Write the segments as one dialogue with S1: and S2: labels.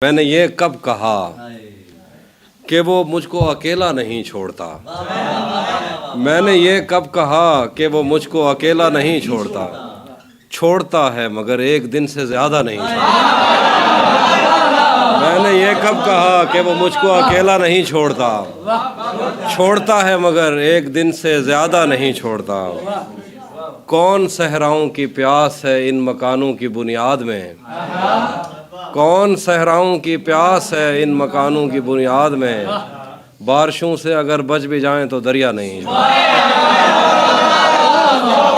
S1: मैंने ये कब कहा कि वो मुझको अकेला नहीं छोड़ता। मैंने ये कब कहा कि वो मुझको अकेला नहीं छोड़ता। छोड़ता है मगर एक दिन से ज़्यादा नहीं छोड़ता। मैंने ये कब कहा कि वो मुझको अकेला नहीं छोड़ता। छोड़ता है मगर एक दिन से ज़्यादा नहीं छोड़ता। कौन सहराओं की प्यास है इन मकानों की बुनियाद में। कौन सहराओं की प्यास है इन मकानों की बुनियाद में। बारिशों से अगर बच भी जाएं तो दरिया नहीं छोड़ता।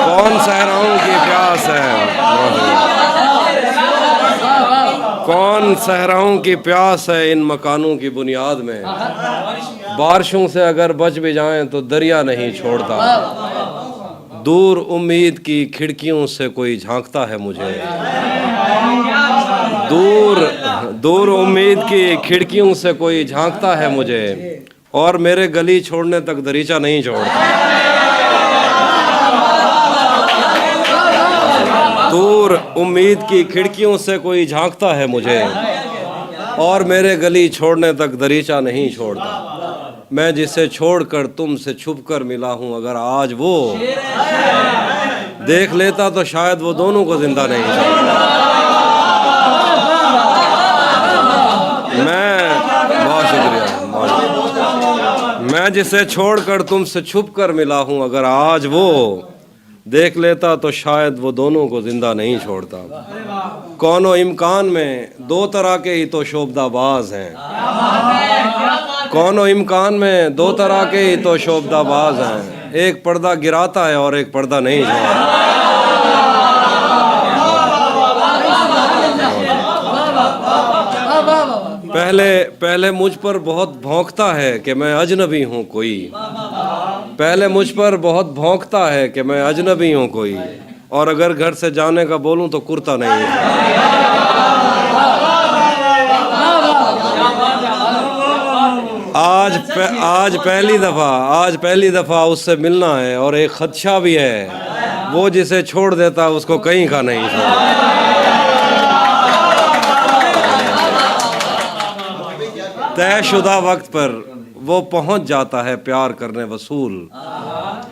S1: कौन सहराओं की प्यास है। कौन सहराओं की प्यास है इन मकानों की बुनियाद में। बारिशों से अगर बच भी जाएं तो दरिया नहीं छोड़ता। दूर उम्मीद की खिड़कियों से कोई झांकता है मुझे। दूर उम्मीद की खिड़कियों से कोई झांकता है मुझे और मेरे गली छोड़ने तक दरीचा नहीं छोड़ता। दूर उम्मीद की खिड़कियों से कोई झांकता है मुझे और मेरे गली छोड़ने तक दरीचा नहीं छोड़ता। मैं जिसे छोड़कर तुमसे छुपकर मिला हूँ, अगर आज वो देख लेता तो शायद वो दोनों को जिंदा नहीं छोड़ता। बहुत शुक्रिया। मैं जिसे छोड़कर तुमसे छुपकर मिला हूँ, अगर आज वो देख लेता तो शायद वो दोनों को जिंदा नहीं छोड़ता। कौनो इम्कान में दो तरह के ही तो शोबदाबाज हैं। कौनो इम्कान में दो तरह के ही तो शोबदाबाज हैं। एक पर्दा गिराता है और एक पर्दा नहीं छोड़ता। पहले मुझ पर बहुत भौंकता है कि मैं अजनबी हूँ कोई। पहले मुझ पर बहुत भौंकता है कि मैं अजनबी हूँ कोई, और अगर घर से जाने का बोलूँ तो कुर्ता नहीं है। आज पहली दफ़ा उससे मिलना है और एक खदशा भी है, वो जिसे छोड़ देता उसको कहीं का नहीं छोड़ता। तयशुदा वक्त पर वो पहुंच जाता है प्यार करने वसूल।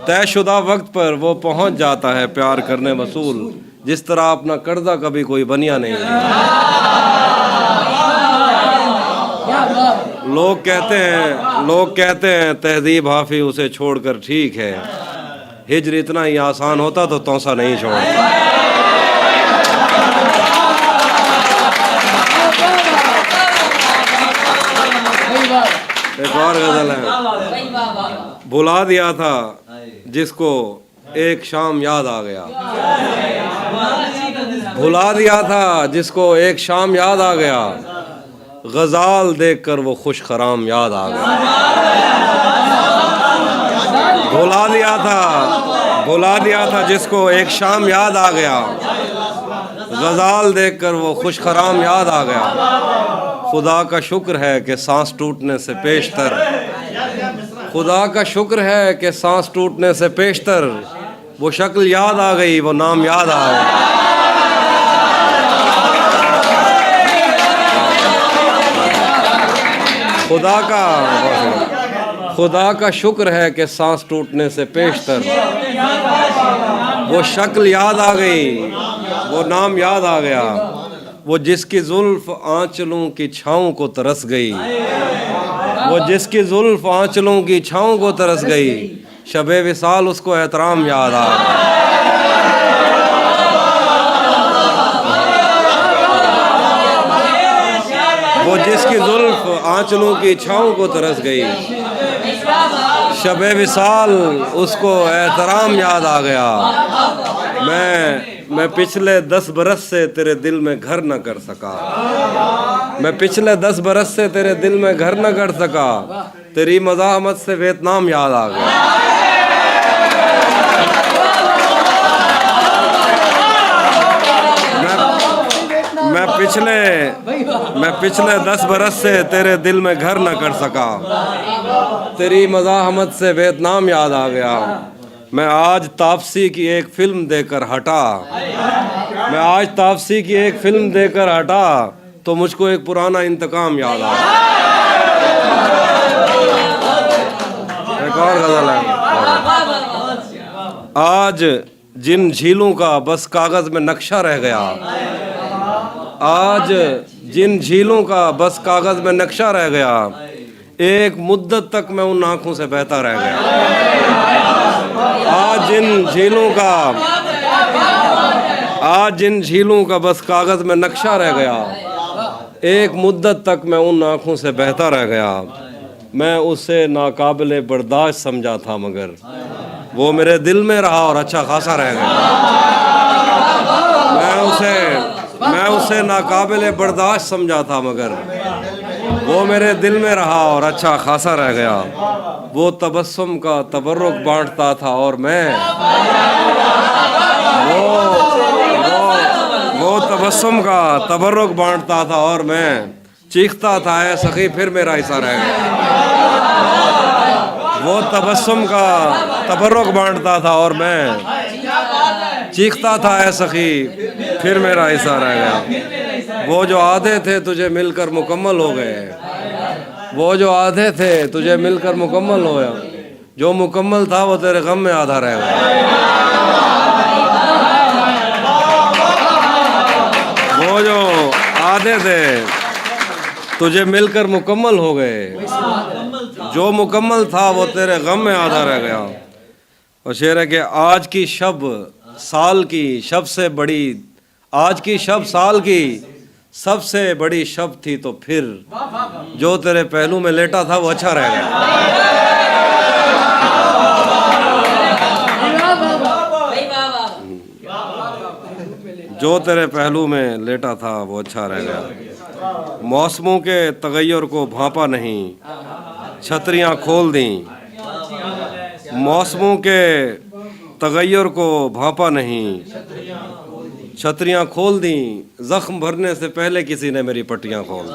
S1: तयशुदा वक्त पर वो पहुंच जाता है प्यार करने वसूल, जिस तरह अपना कर्जा कभी कोई बनिया नहीं है। लोग कहते हैं तहजीब हाफी उसे छोड़कर ठीक है। हिजर इतना ही आसान होता तो तौसा नहीं छोड़ता। एक और गजल है। भुला दिया था जिसको एक शाम याद आ गया। भुला दिया था जिसको एक शाम याद आ गया। गजाल देखकर वो खुश खराम याद आ गया। भुला दिया था जिसको एक शाम याद आ गया। गजाल देखकर वो खुश खराम याद आ गया। खुदा का शुक्र है कि सांस टूटने से पेशतर। खुदा का शुक्र है कि सांस टूटने से पेशतर वो शक्ल याद आ गई, वो नाम याद आ गया। खुदा का शुक्र है कि सांस टूटने से पेशतर वो शक्ल याद आ गई, वो नाम याद आ गया। वो जिसकी जुल्फ आंचलों की छाँव को तरस गई। वो जिसकी जुल्फ आंचलों की छाँव को तरस गई। शबे विसाल उसको एहतराम याद आ गया। वो जिसकी जुल्फ आंचलों की छाँव को तरस गई। शबे विसाल उसको एहतराम याद आ गया। मैं पिछले 10 बरस से तेरे दिल में घर न कर सका। मैं पिछले 10 बरस से तेरे दिल में घर न कर सका। तेरी मज़ाहमत से वियतनाम याद आ गया। मैं पिछले 10 बरस से तेरे दिल में घर न कर सका। तेरी मज़ाहमत से वियतनाम याद आ गया। मैं आज तापसी की एक फिल्म देकर हटा। तो मुझको एक पुराना इंतकाम याद आ गया। एक और गजल है। आज जिन झीलों का बस कागज में नक्शा रह गया, आज जिन झीलों का बस कागज में नक्शा रह गया, एक मुद्दत तक मैं उन आंखों से बहता रह गया। आज जिन झीलों का बस कागज में नक्शा रह गया, एक मुद्दत तक मैं उन आंखों से बहता रह गया। मैं उसे नाकाबिले बर्दाश्त समझा था, मगर वो मेरे दिल में रहा और अच्छा खासा रह गया। मैं उसे नाकाबिले बर्दाश्त समझा था, मगर वो मेरे दिल में रहा और अच्छा खासा रह गया। वो तबस्सुम का तबर्रुक बांटता था और मैं वो तबस्सुम का तबर्रुक बांटता था और मैं चीखता था, ऐ सखी फिर मेरा हिस्सा रह गया। वो तबस्सुम का तबर्रुक बांटता था और मैं चीखता था, ऐ सखी फिर मेरा हिस्सा रह गया। वो जो आधे थे तुझे मिलकर मुकम्मल हो गए, वो जो आधे थे तुझे मिलकर मुकम्मल हो गया। जो मुकम्मल था वो तेरे गम में आधा रह गया। वो जो आधे थे तुझे मिलकर मुकम्मल हो गए, जो मुकम्मल था वो तेरे गम में आधा रह गया। और शेर है कि आज की शब साल की सबसे बड़ी, आज की शब साल की सबसे बड़ी शब थी, तो फिर जो तेरे पहलू में लेटा था वो अच्छा रह गया। जो तेरे पहलू में लेटा था वो अच्छा रह गया। मौसमों के तगय्युर को भांपा नहीं, छतरियां खोल दी। मौसमों के तगय्युर को भांपा नहीं, छतरियां खोल दी। जख्म भरने से पहले किसी ने मेरी पट्टियां खोल दी।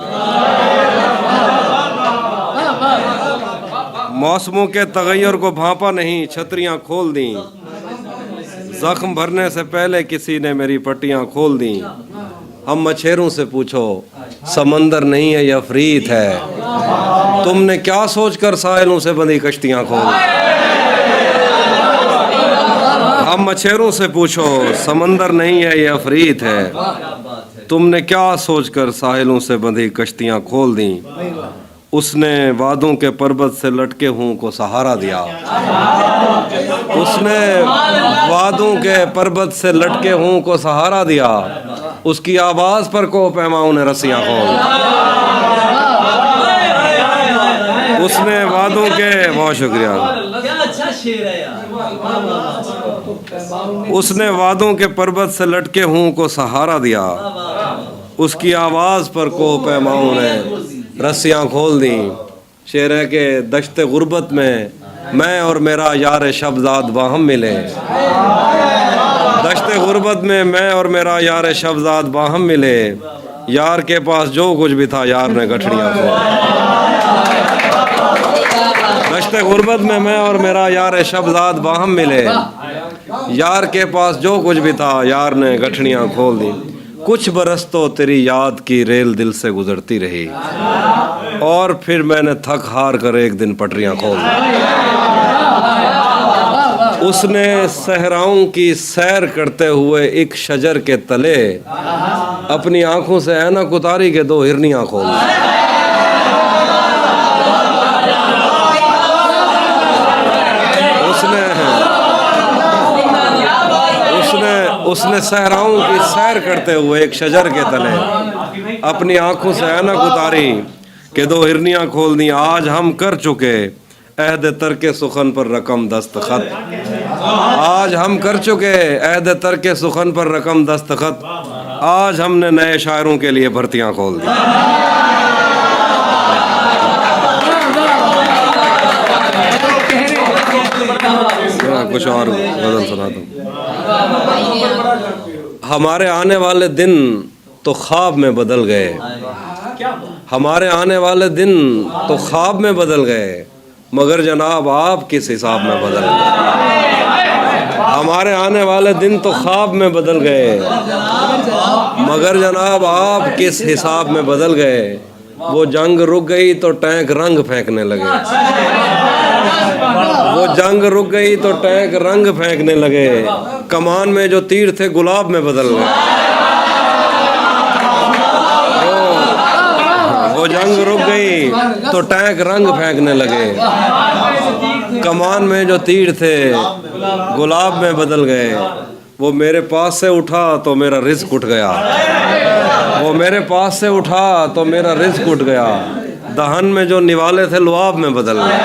S1: मौसमों के तगय्युर को भांपा नहीं, छतरियां खोल दी। जख्म भरने से पहले किसी ने मेरी पट्टियां खोल दी। हम मछेरों से पूछो समंदर नहीं है या अफरीत है, तुमने क्या सोचकर साहिलों से बंधी कश्तियां खोल। हम मछेरों से पूछो समंदर नहीं है या अफरीत है, तुमने क्या सोचकर साहिलों से बंधी कश्तियां खोल दी। उसने वादों के पर्वत से लटके हूँ को सहारा दिया। उसने वादों के पर्वत से लटके हूँ को सहारा दिया। उसकी आवाज पर को पैमाओं ने रस्सियां खोल। उसने वादों के, बहुत शुक्रिया, उसने वादों के पर्वत से लटके हूँ को सहारा दिया। उसकी आवाज पर को पैमाओं ने रस्सियां खोल दी। शेर है कि दश्ते गुर्बत में मैं और मेरा यार शब्जाद बाहम मिले। दश्ते गुर्बत में मैं और मेरा यार शब्जाद बाहम मिले। यार के पास जो कुछ भी था यार ने गठड़ियां खोल। दश्ते गुर्बत में मैं और मेरा यार शब्जाद बाहम मिले। यार के पास जो कुछ भी था यार ने गठड़ियां खोल दी। कुछ बरस तो तेरी याद की रेल दिल से गुजरती रही, और फिर मैंने थक हार कर एक दिन पटरियां खोल दी। उसने सहराओं की सैर करते हुए एक शजर के तले अपनी आंखों से ऐनक उतारी के दो हिरनियां खोल दी। उसने सहराओं की सैर करते हुए एक शजर के तले अपनी आंखों से ऐनक उतारी के दो हिरनियां खोल दी। आज हम कर चुके अहद तरके सुखन पर रकम दस्तखत। आज हम कर चुके अहद तरके सुखन पर रकम दस्तखत। आज हमने नए शायरों के लिए भर्तियां खोल दी। कुछ और गजल सुना दूं। हमारे आने वाले दिन तो ख्वाब में बदल गए। हमारे आने वाले दिन तो ख्वाब में बदल गए, मगर जनाब आप किस हिसाब में बदल गए। हमारे आने वाले दिन तो ख्वाब में बदल गए, मगर जनाब आप किस हिसाब में बदल गए। वो जंग रुक गई तो टैंक रंग फेंकने लगे, वो जंग रुक गई तो टैंक रंग फेंकने लगे। कमान में जो तीर थे गुलाब में बदल गए। वो जंग रुक गई तो टैंक रंग फेंकने लगे। कमान में जो तीर थे गुलाब में बदल गए। वो मेरे पास से उठा तो मेरा रिज़्क उठ गया, वो मेरे पास से उठा तो मेरा रिज़्क उठ गया। दहन में जो निवाले थे लुआब में बदल गए।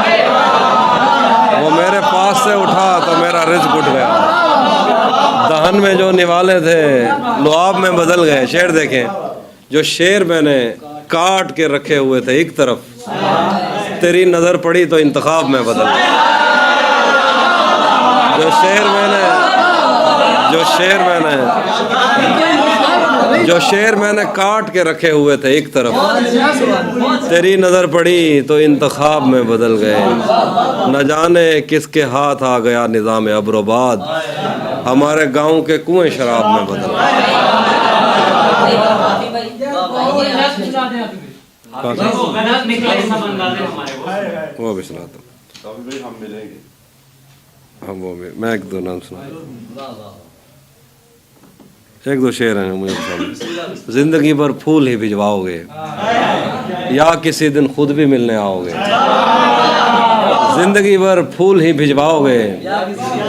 S1: वो मेरे पास से उठा तो मेरा रिज़्क उठ गया। दहन में जो निवाले थे लुआब में बदल गए। शेर देखें, जो शेर मैंने काट के रखे हुए थे एक तरफ, तेरी नज़र पड़ी तो इंतखाब में बदल गया। जो शेर मैंने काट के रखे हुए थे एक तरफ, तेरी नज़र पड़ी तो इंतखाब में बदल गए। न जाने किसके हाथ आ गया निज़ाम अब्रोबाद, हमारे गांव के कुएं शराब में बदल गए। वो भी सुनाता हूँ, हम मिलेंगे। हम वो भी मैं एक दो नाम सुना, एक दो शेर हैं मुझे पसंद। जिंदगी भर फूल ही भिजवाओगे या किसी दिन खुद भी मिलने आओगे। जिंदगी भर फूल ही भिजवाओगे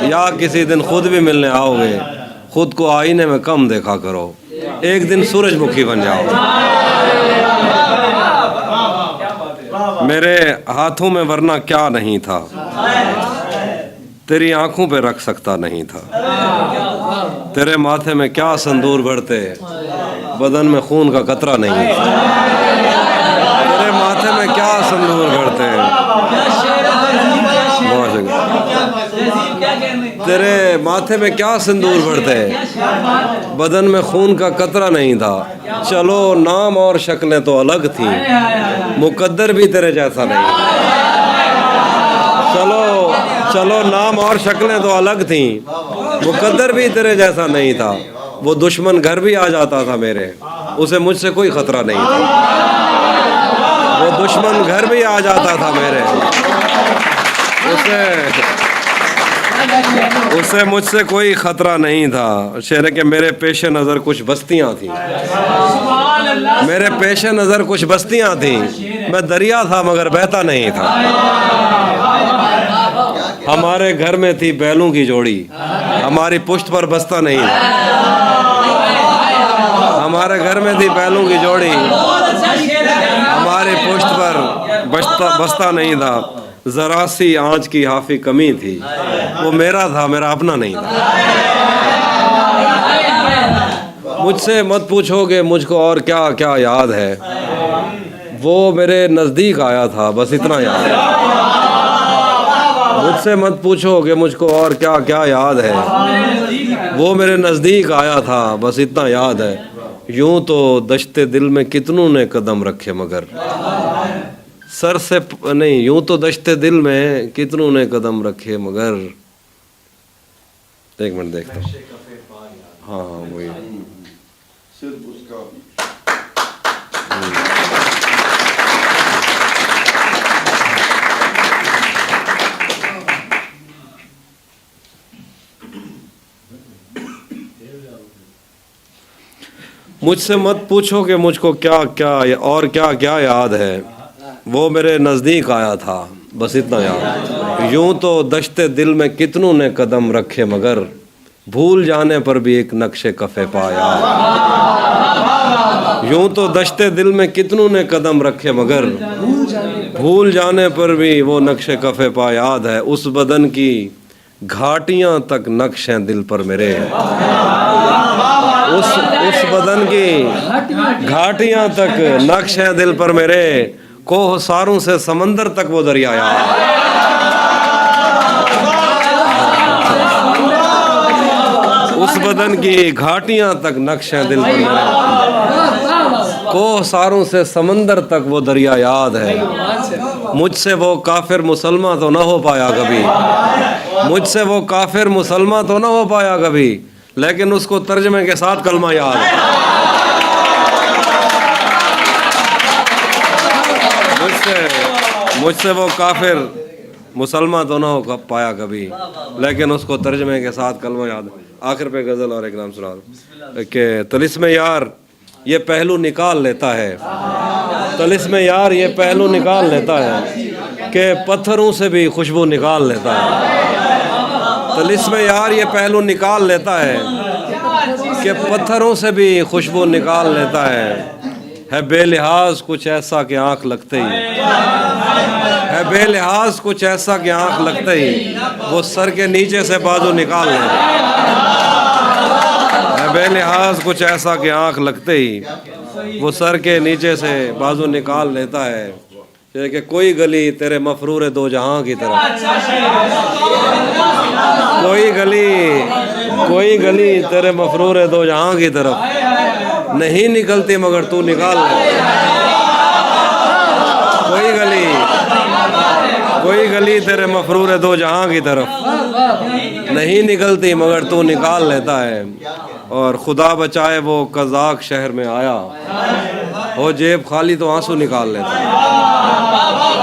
S1: या किसी दिन खुद भी मिलने आओगे। खुद को आईने में कम देखा करो, एक दिन सूरजमुखी बन जाओगे। मेरे हाथों में वरना क्या नहीं था, तेरी आंखों पे रख सकता नहीं था। तेरे माथे में क्या संदूर भरते, बदन में खून का कतरा नहीं था। तेरे माथे में क्या संदूर भरते, तेरे माथे में क्या संदूर भरते, बदन में खून का कतरा नहीं था। चलो नाम और शक्लें तो अलग थी, मुकद्दर भी तेरे जैसा नहीं। चलो नाम और शक्लें तो अलग थी, मुकद्दर भी तेरे जैसा नहीं था। वो दुश्मन घर भी आ जाता था मेरे, उसे मुझसे कोई खतरा नहीं था। वो दुश्मन घर भी आ जाता था मेरे, उसे मुझसे कोई खतरा नहीं था। शेर के मेरे पेश नज़र कुछ बस्तियां थी, मेरे पेश नज़र कुछ बस्तियां थी। मैं दरिया था मगर बहता नहीं था। हमारे घर में थी बैलों की जोड़ी, हमारी पुश्त पर बस्ता नहीं था। हमारे घर में थी बैलों की जोड़ी, हमारी पुश्त पर बस्ता नहीं था। जरा सी आँच की हाफी कमी थी, वो मेरा था, मेरा अपना नहीं था। मुझसे मत पूछोगे मुझको और क्या क्या याद है, वो मेरे नज़दीक आया था बस इतना याद है। मुझसे मत पूछोगे मुझको और क्या क्या याद है, वो मेरे नज़दीक आया था बस इतना याद है। यूं तो दश्ते दिल में कितनों ने कदम रखे मगर सर से नहीं, यूं तो दश्ते दिल में कितनों ने कदम रखे मगर। एक मिनट देखता हूँ। हाँ वही सिर्फ उसका मुझसे मत पूछो कि मुझको क्या क्या और क्या क्या याद है, वो मेरे नज़दीक आया था बस इतना याद। यूं तो दश्ते दिल में कितनों ने कदम रखे मगर भूल जाने पर भी एक नक्शे कफ़े पाया। यूं तो दश्ते दिल में कितनों ने कदम रखे मगर भूल जाने पर भी वो नक्शे कफ़े पा याद है। उस बदन की घाटियां तक नक्श हैं दिल पर मेरे, उस बदन की घाटियां तक नक्श हैं दिल पर मेरे। कोह सारों से समंदर तक वो दरिया याद। उस बदन की घाटियां तक नक्श हैं दिल पर मेरे, कोह सारों से समंदर तक वो दरिया याद है। मुझसे वो काफिर मुसलमान तो ना हो पाया कभी, मुझसे वो काफिर मुसलमान तो ना हो पाया कभी, लेकिन उसको तर्जमे के साथ कलमा याद है। मुझसे वो काफिर मुसलमान तो ना हो पाया कभी, लेकिन उसको तर्जमे के साथ कलमा याद है। आखिर पे गज़ल और एक नाम सुना दो कि तिलिस्म यार ये पहलू निकाल लेता है, तिलिस्म यार ये पहलू निकाल लेता है कि पत्थरों से भी खुशबू निकाल लेता है। तिलिस्म यार ये पहलू निकाल लेता है कि पत्थरों से भी खुशबू निकाल लेता है बेलिहाज कुछ ऐसा कि आँख लगते ही, है बेलिहाज कुछ ऐसा कि आँख लगते ही वो सर के नीचे से बाजू निकाल लेता है बेलिहाज कुछ ऐसा कि आँख लगते ही वो सर के नीचे से बाजू निकाल लेता है। कि कोई गली तेरे मफरूर दो जहां की तरफ, कोई गली तेरे मफरूर दो जहां की तरफ नहीं निकलती मगर तू निकाल ले। कोई गली तेरे मफरूर दो जहां की तरफ नहीं निकलती मगर तू निकाल लेता है। और खुदा बचाए वो कज़ाक शहर में आया, हो जेब खाली तो आंसू निकाल लेता है।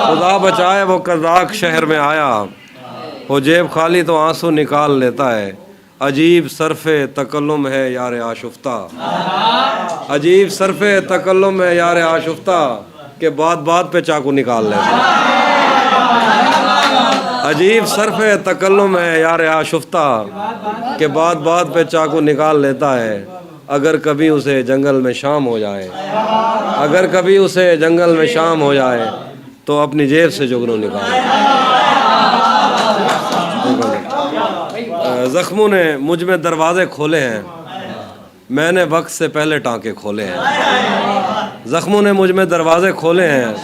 S1: खुदा बचाए वो कज़ाक शहर में आया, हो जेब खाली तो आंसू निकाल लेता है। अजीब सरफ़े तकल्लुम है यार आशुफ्ता, अजीब सरफ़े तकल्लुम है यार आशुफ्ता के बात बात पे चाकू निकाल लेता है। अजीब सरफ़े तकल्लुम है यार आशुफ्ता के बात बात पे चाकू निकाल लेता है। अगर कभी उसे जंगल में शाम हो जाए, अगर कभी उसे जंगल में शाम हो जाए तो अपनी जेब से जुगनू निकाले। ज़ख्मों ने मुझ में दरवाज़े खोले हैं, मैंने वक्त से पहले टाँके खोले हैं। ज़ख्मों ने मुझ में दरवाज़े खोले हैं,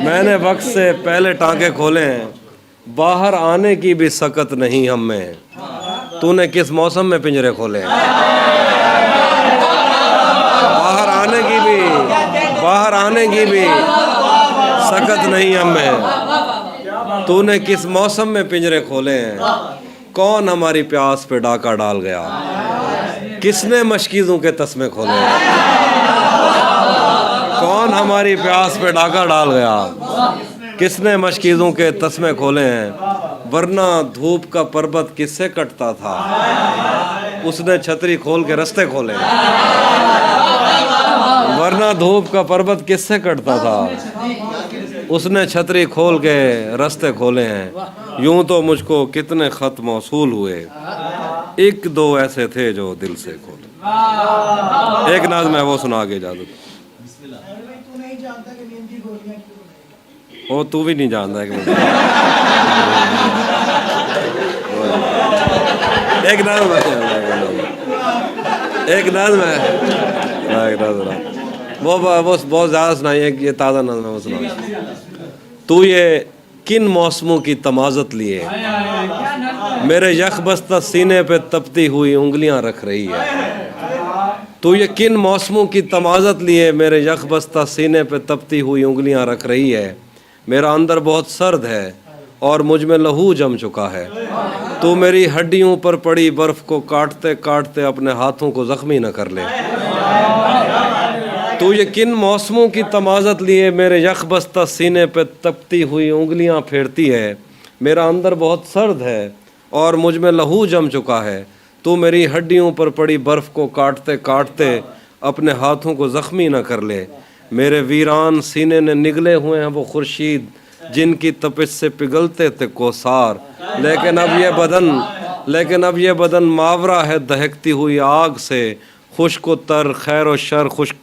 S1: मैंने वक्त से पहले टाँके खोले हैं। बाहर आने की भी सकत नहीं हम में, तूने किस मौसम में पिंजरे खोले हैं। बाहर आने की भी सकत नहीं हम में, तूने किस मौसम में पिंजरे खोले हैं। कौन हमारी प्यास पे डाका डाल गया, किसने मशकीज़ों के तस्मे खोले हैं। कौन हमारी प्यास पे डाका डाल गया, किसने मशकीज़ों के तस्मे खोले हैं। वरना धूप का पर्वत किससे कटता था, उसने छतरी खोल के रास्ते खोले। वरना धूप का पर्वत किससे कटता था, उसने छतरी खोल के रास्ते खोले हैं। यूं तो मुझको कितने ख़त मौसूल हुए, एक दो ऐसे थे जो दिल से खोले। एक नाज़ मैं वो सुना के इजाज़त। ओ तू भी नहीं जानता है कि एक नाज़ वो बहुत ज़्यादा सुनाई। ये ताज़ा नाज़ मैं वो सुना। तू ये किन मौसमों की तमाज़त लिए मेरे यख बस्ता सीने पे तपती हुई उंगलियां रख रही है। तू ये किन मौसमों की तमाज़त लिए मेरे यख बस्ता सीने पे तपती हुई उंगलियां रख रही है। मेरा अंदर बहुत सर्द है और मुझ में लहू जम चुका है। तू मेरी हड्डियों पर पड़ी बर्फ़ को काटते काटते अपने हाथों को ज़ख्मी न कर ले। तू ये किन मौसमों की तमाज़त लिए मेरे यख बस्ता सीने पे तपती हुई उंगलियां फेरती है। मेरा अंदर बहुत सर्द है और मुझ में लहू जम चुका है। तू मेरी हड्डियों पर पड़ी बर्फ़ को काटते काटते अपने हाथों को ज़ख्मी न कर ले। मेरे वीरान सीने ने निगले हुए हैं वो खुर्शीद जिनकी तपिश से पिघलते थे कोसार। लेकिन अब ये बदन मावरा है दहकती हुई आग से, खुश्क व तर खैर व शर खुश्क।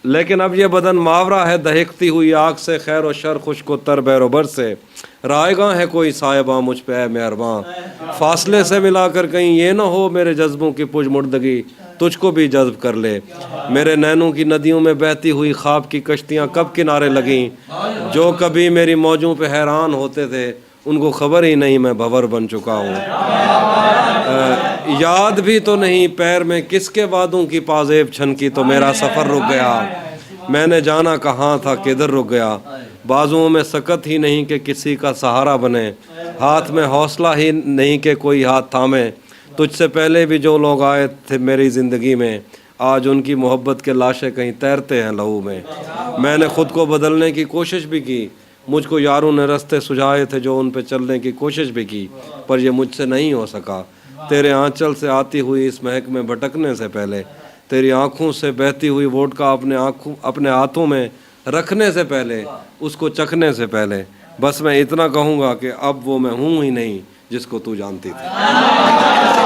S1: लेकिन अब ये बदन मावरा है दहकती हुई आग से, खैर व शर खुश्क व तर बैरोबर से। रायगा है कोई साहिबा मुझ पे है मेहरबान, फासले से मिलाकर कहीं ये ना हो मेरे जज्बों की पुज मुर्दगी तुझको भी जज्ब कर ले। मेरे नैनों की नदियों में बहती हुई ख्वाब की कश्तियाँ कब किनारे लगीं। जो कभी मेरी मौजों पे हैरान होते थे उनको खबर ही नहीं मैं भंवर बन चुका हूँ। याद भी तो नहीं पैर में किसके वादों की पाजेब छनकी तो मेरा सफ़र रुक गया। मैंने जाना कहाँ था किधर रुक गया, बाजुओं में सकत ही नहीं कि किसी का सहारा बने, हाथ में हौसला ही नहीं कि कोई हाथ थामे। तुझसे पहले भी जो लोग आए थे मेरी ज़िंदगी में, आज उनकी मोहब्बत के लाशें कहीं तैरते हैं लहू में। मैंने ख़ुद को बदलने की कोशिश भी की, मुझको यारों ने रास्ते सुझाए थे जो उन पे चलने की कोशिश भी की, पर ये मुझसे नहीं हो सका। तेरे आंचल से आती हुई इस महक में भटकने से पहले, तेरी आँखों से बहती हुई वोडका अपने हाथों में रखने से पहले, उसको चखने से पहले, बस मैं इतना कहूँगा कि अब वो मैं हूँ ही नहीं जिसको तू जानती थी।